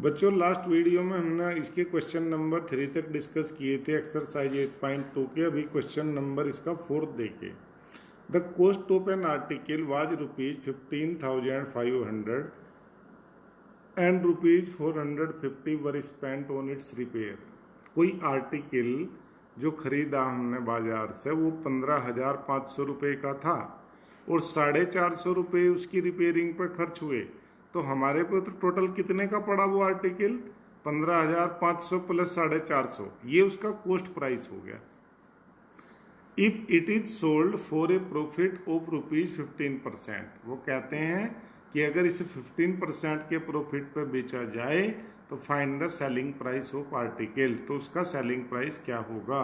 बच्चों last video में हमने इसके क्वेश्चन नंबर 3 तक डिस्कस किए थे एक्सरसाइज 8.2 के। अभी क्वेश्चन नंबर इसका 4 देखिए। The cost of an article was ₹15,500 and ₹450 were spent on it's repair. कोई आर्टिकल जो खरीदा हमने बाजार से वो 15,500 रुपये का था और 450 रुपये उसकी रिपेयरिंग पर खर्च हुए, तो हमारे पे तो टोटल कितने का पड़ा वो आर्टिकल? 15,500 प्लस 450, ये उसका कॉस्ट प्राइस हो गया। If it is sold for a profit of ₹15%, वो कहते हैं कि अगर इसे 15% के प्रॉफिट पर बेचा जाए तो find the selling price of article. तो उसका सेलिंग प्राइस क्या होगा?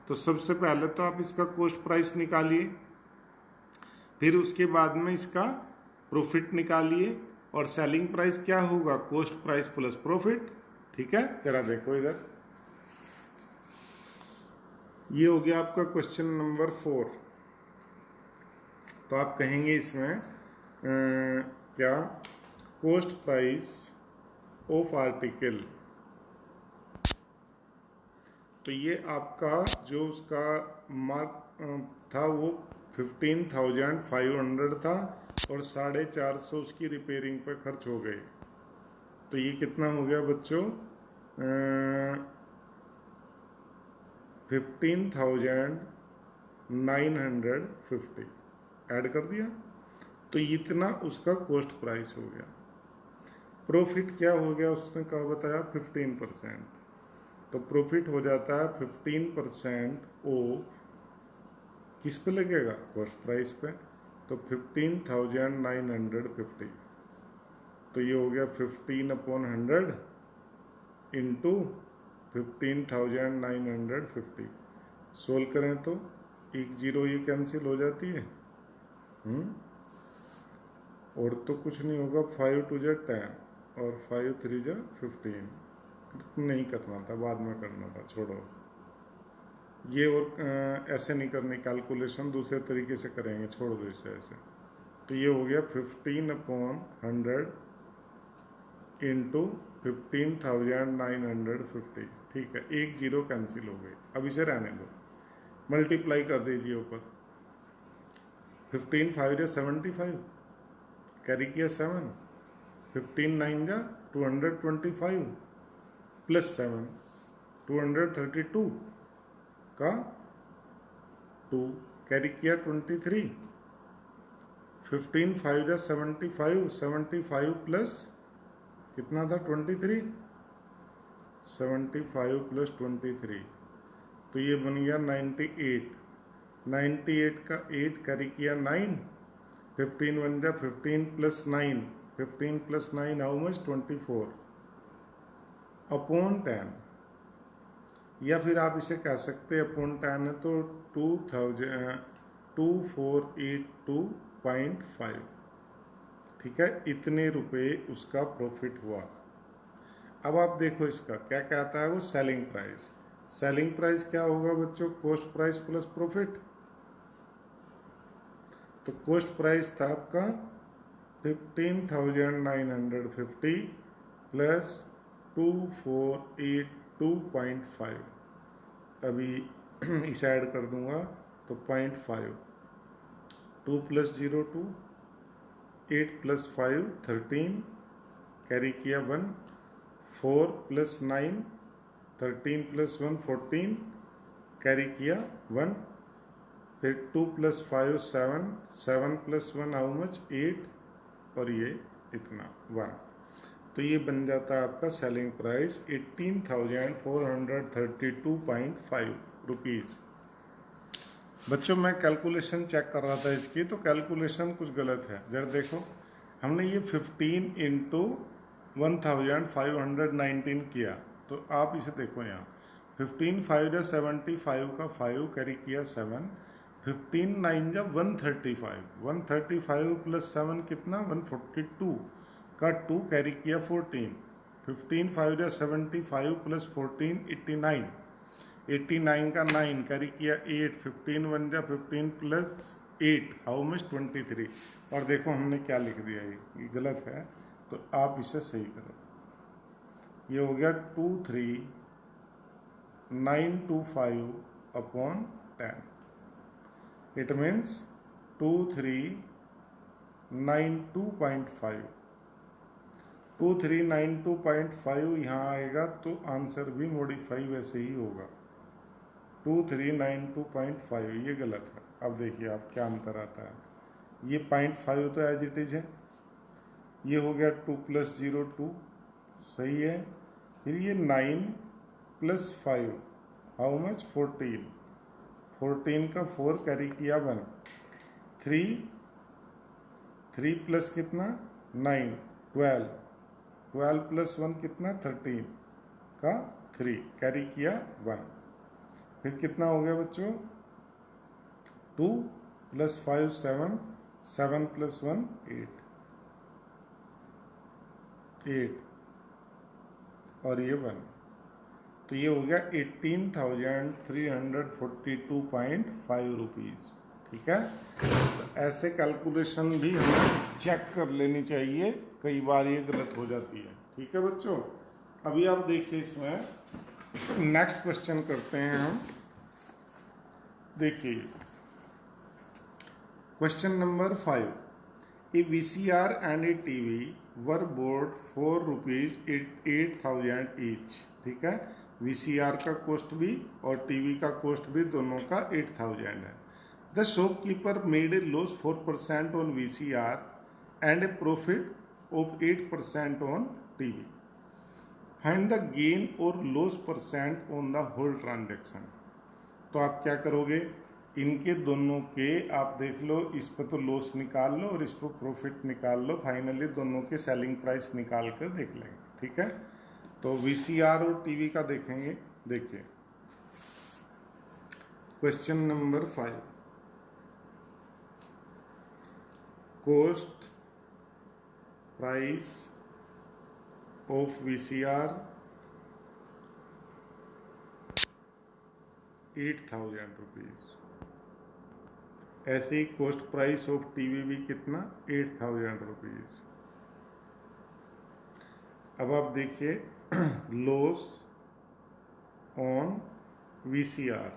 तो सबसे पहले तो आप इसका कॉस्ट प्राइस निकालिए, फिर उसके बाद में इसका प्रॉफिट निकालिए, और सेलिंग प्राइस क्या होगा? Cost price plus profit. ठीक है, जरा देखो इधर, ये हो गया आपका क्वेश्चन नंबर 4। तो आप कहेंगे इसमें क्या? Cost price of article. तो ये आपका जो उसका मार्क था वो 15,500 था और 450 उसकी रिपेयरिंग पर खर्च हो गए। तो ये कितना हो गया बच्चों? 15,950 ऐड कर दिया, तो इतना उसका कॉस्ट प्राइस हो गया। प्रॉफिट क्या हो गया? उसने क्या बताया? 15%। तो प्रॉफिट हो जाता है 15% ऑफ, किस पे लगेगा? कॉस्ट प्राइस पे। तो 15,950, तो ये हो गया 15/100 इंटू 15,950। सोल्व करें तो एक जीरो ये कैंसिल हो जाती है, और तो कुछ नहीं होगा। 5 2 जा 10 और 5 3 जा 15। नहीं करना था, बाद में करना था, छोड़ो ये। और ऐसे नहीं करनी कैलकुलेशन, दूसरे तरीके से करेंगे, छोड़ दो इसे ऐसे। तो ये हो गया 15/100 इंटू 15,950। ठीक है, एक जीरो कैंसिल हो गई। अब इसे रहने दो, मल्टीप्लाई कर दीजिए ऊपर। 15 5 जा 75, कैरी किया 7, 15 9 जा 225 प्लस 7 232 का 2, कैरी किया 23, 15 5 जा 75, 75 प्लस कितना था? 23, 75 प्लस 23, तो ये बन गया 98। 98 का 8 कैरी किया 9, 15 1 जा 15 plus 9, 15 plus 9 how much? 24 upon 10। या फिर आप इसे कह सकते हैं अपॉन 10 है तो 2482.5। ठीक है, इतने रुपए उसका प्रॉफिट हुआ। अब आप देखो इसका क्या कहता है वो, सेलिंग प्राइस। सेलिंग प्राइस क्या होगा बच्चों? Cost price plus profit. तो कॉस्ट प्राइस था आपका 15,950 प्लस 2482.5। अभी इसे ऐड कर दूंगा तो 0.5, 2 प्लस 0 2, 8 प्लस 5 13, कैरी किया 1, 4 प्लस 9 13 प्लस 1 14, कैरी किया 1, फिर 2 प्लस 5 7, 7 प्लस 1 हाउ मच? 8, और ये इतना 1। तो ये बन जाता है आपका सेलिंग प्राइस 18,432.5 रुपीज़। बच्चों मैं कैलकुलेशन चेक कर रहा था इसकी, तो कैलकुलेशन कुछ गलत है। जरा देखो, हमने ये 15 इंटू 1,519 किया, तो आप इसे देखो यहाँ 15 5 जा 75 का 5 कैरी किया 7, 15 9 जा 135, 135 प्लस 7 कितना? 142 का 2 कैरी किया 14, 15 5 जा 75 प्लस 14 89, 89 का 9 कैरी किया 8, 15 1 जा 15 प्लस 8 हाउ मच? 23। और देखो हमने क्या लिख दिया, ये गलत है, तो आप इसे सही करो। ये हो गया 23925/10। It means 2392.5। 2392.5 यहाँ आएगा तो आंसर भी मॉडिफाई वैसे ही होगा, 2392.5। ये गलत है। अब देखिए आप क्या अंतर आता है। ये 0.5 तो एज इट इज है, ये हो गया 2 + 0 2, सही है। फिर ये 9 + 5 हाउ मच 14, 14 का 4 कैरी किया 1, 3 प्लस कितना 9 12, 12 + 1 कितना 13 का 3 कैरी किया 1। फिर कितना हो गया बच्चों 2 + 5 7, 7 + 1 8, 8 और ये 1। तो ये हो गया 18,342.5 रुपीज़। ठीक है, तो ऐसे कैलकुलेशन भी हमें चेक कर लेनी चाहिए, कई बार ये गलत हो जाती है। ठीक है बच्चों, अभी आप देखिए इसमें नेक्स्ट क्वेश्चन करते हैं हम। देखिए question number 5, A VCR and A TV were board for ₹8,000 each. ठीक है, VCR का कॉस्ट भी और टीवी का कॉस्ट भी दोनों का 8,000 है। The shopkeeper made a loss 4% on VCR and a profit of 8% on TV. Find the gain और loss % on the whole transaction. तो आप क्या करोगे, इनके दोनों के आप देख लो, इस पर तो लॉस निकाल लो और इस पर प्रॉफिट निकाल लो, फाइनली दोनों के सेलिंग प्राइस निकाल कर देख लेंगे। ठीक है, तो VCR और टीवी का देखेंगे। देखिए question number 5, cost price of VCR 8,000 rupees. ऐसे ही कॉस्ट प्राइस ऑफ टीवी भी कितना 8,000 रुपीज़। अब आप देखिए लॉस ऑन VCR,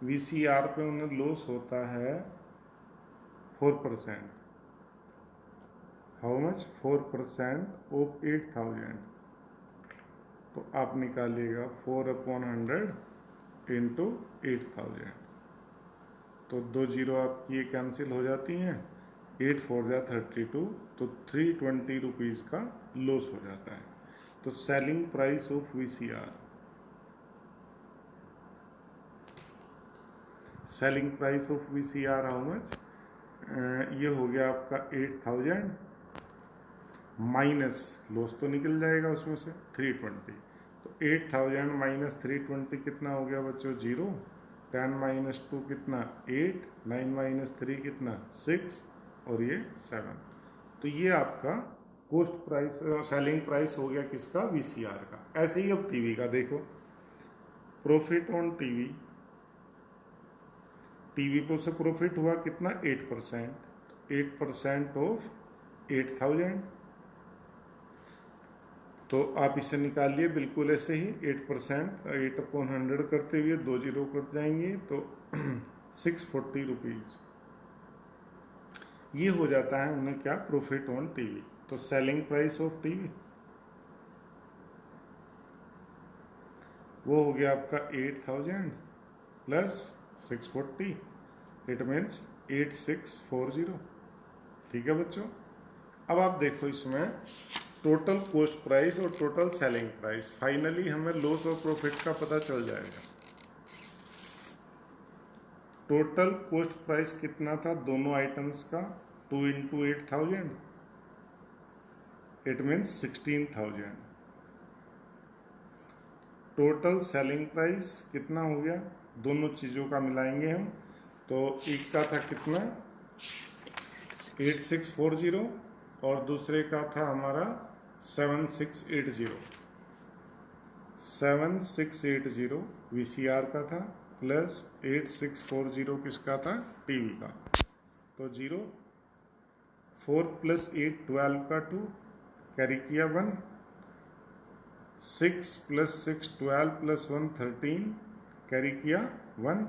VCR पे उन्हें लॉस होता है 4%। How much 4% of 8,000। तो आप निकालिएगा 4/100 इंटू 8,000। तो 2 जीरो आपकी ये कैंसिल हो जाती हैं, 8 4 जा 32, तो 320 रुपीज़ का लॉस हो जाता है। तो selling price of VCR, selling price of VCR how much, ये हो गया आपका 8,000 माइनस लॉस तो निकल जाएगा उसमें से 320। तो 8,000 माइनस 320 कितना हो गया बच्चों 0, 10 - 2 कितना 8, 9 - 3 कितना 6 और ये 7। तो ये आपका कॉस्ट प्राइस सेलिंग प्राइस हो गया किसका VCR का। ऐसे ही अब टीवी का देखो, प्रॉफिट ऑन टीवी, टीवी पे से प्रॉफिट हुआ कितना 8%, 8% ऑफ 8,000। तो आप इसे निकालिए बिल्कुल ऐसे ही 8%, 8/100 करते हुए 2 जीरो कट जाएंगे तो 640 रुपीज़। ये हो जाता है उन्हें क्या प्रॉफिट ऑन टीवी। तो सेलिंग प्राइस ऑफ टीवी वो हो गया आपका 8,000 प्लस 640, इट मीन्स 8640। ठीक है बच्चों, अब आप देखो इसमें टोटल कॉस्ट प्राइस और टोटल सेलिंग प्राइस, फाइनली हमें लॉस और प्रॉफिट का पता चल जाएगा। टोटल कॉस्ट प्राइस कितना था दोनों आइटम्स का, 2 × 8,000, it means 16,000। Total selling price कितना हो गया, दोनों चीज़ों का मिलाएंगे हम, तो एक का था कितना 8640 और दूसरे का था हमारा 7680 VCR का था, प्लस 8640 किसका था टीवी का। तो 0, 4 + 8 12 का 2 कैरी किया 1, 6 + 6 12 + 1 13 कैरी किया 1,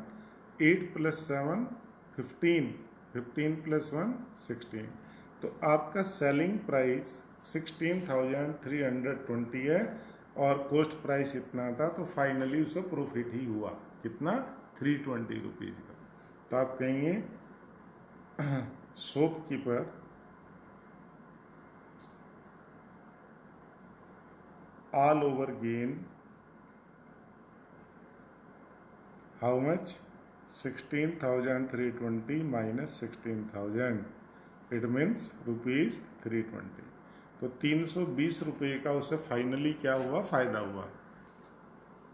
8 + 7 15, 15 + 1 16। तो आपका सेलिंग प्राइस 16,320 है और कॉस्ट प्राइस इतना था, तो फाइनली उसे प्रॉफिट ही हुआ कितना 320 रुपीज़ का। तो आप कहेंगे shopkeeper all over gain how much 16,320 - 16,000, it means ₹320। तो 320 रुपये का उसे फाइनली क्या हुआ, फ़ायदा हुआ।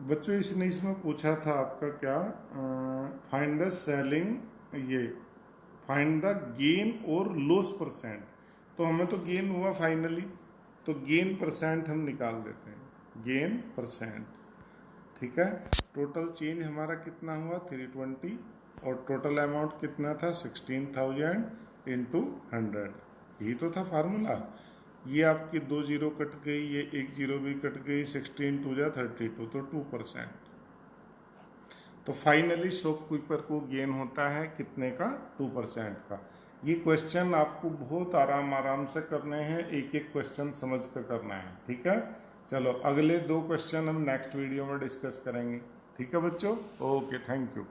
बच्चों इसने इसमें पूछा था आपका क्या, फाइंड द सेलिंग, ये फाइंड द गेन और लॉस परसेंट। तो हमें तो गेन हुआ फाइनली, तो गेन परसेंट हम निकाल देते हैं, गेन परसेंट। ठीक है, टोटल चेंज हमारा कितना हुआ 320 और टोटल अमाउंट कितना था 16,000 × 100, यही तो था फार्मूला। ये आपकी 2 जीरो कट गई, ये 1 जीरो भी कट गई, 16 2 जा 32, तो 2%। तो फाइनली शॉपकीपर को गेन होता है कितने का, 2% का। ये क्वेश्चन आपको बहुत आराम से करने हैं, एक एक क्वेश्चन समझ कर करना है। ठीक है, चलो अगले 2 क्वेश्चन हम नेक्स्ट वीडियो में डिस्कस करेंगे। ठीक है बच्चों, ओके, थैंक यू।